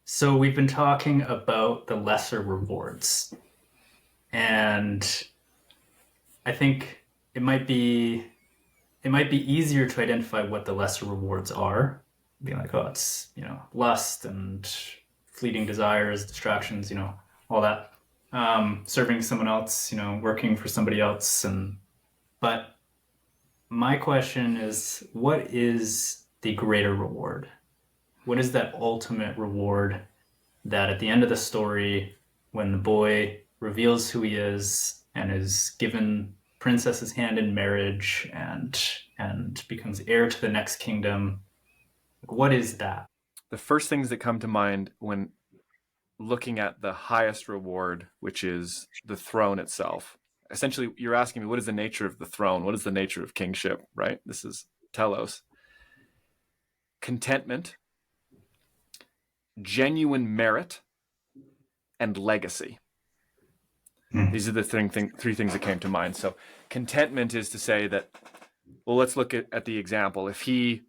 So we've been talking about the lesser rewards, and I think it might be it might be easier to identify what the lesser rewards are. Being like, oh, it's lust and fleeting desires, distractions, all that. Serving someone else, working for somebody else, and but my question is, what is the greater reward? What is that ultimate reward that at the end of the story, when the boy reveals who he is and is given princess's hand in marriage and becomes heir to the next kingdom, what is that? The first things that come to mind when looking at the highest reward, which is the throne itself. Essentially, you're asking me, what is the nature of the throne? What is the nature of kingship, right? This is telos. Contentment, genuine merit, and legacy. These are the three things that came to mind. So contentment is to say that, well, let's look at the example. If he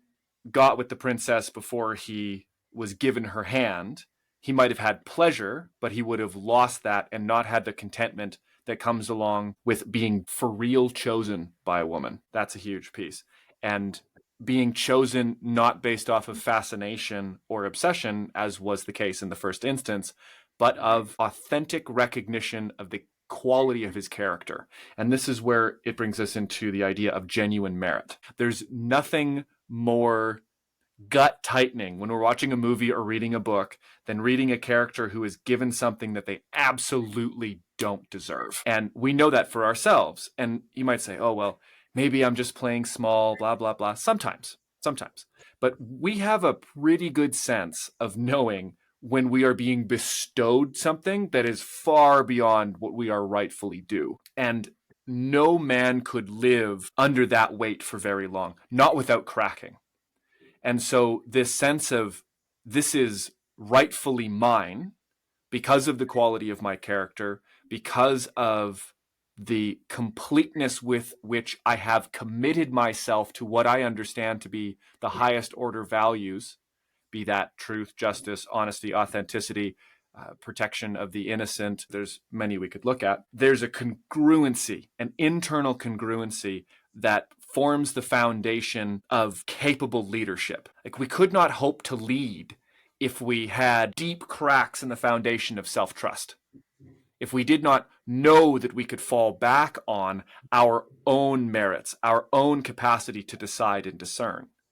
got with the princess before he was given her hand, he might have had pleasure, but he would have lost that and not had the contentment that comes along with being for real chosen by a woman. That's a huge piece. And being chosen not based off of fascination or obsession, as was the case in the first instance, but of authentic recognition of the quality of his character. And this is where it brings us into the idea of genuine merit. There's nothing more gut tightening when we're watching a movie or reading a book than reading a character who is given something that they absolutely don't deserve. And we know that for ourselves. And you might say, oh, well, maybe I'm just playing small, blah, blah, blah. Sometimes. But we have a pretty good sense of knowing when we are being bestowed something that is far beyond what we are rightfully due. And no man could live under that weight for very long, not without cracking. And so this sense of this is rightfully mine because of the quality of my character, because of the completeness with which I have committed myself to what I understand to be the highest order values, be that truth, justice, honesty, authenticity, protection of the innocent. There's many we could look at. There's a congruency, an internal congruency that forms the foundation of capable leadership. Like, we could not hope to lead if we had deep cracks in the foundation of self-trust. If we did not know that we could fall back on our own merits, our own capacity to decide and discern.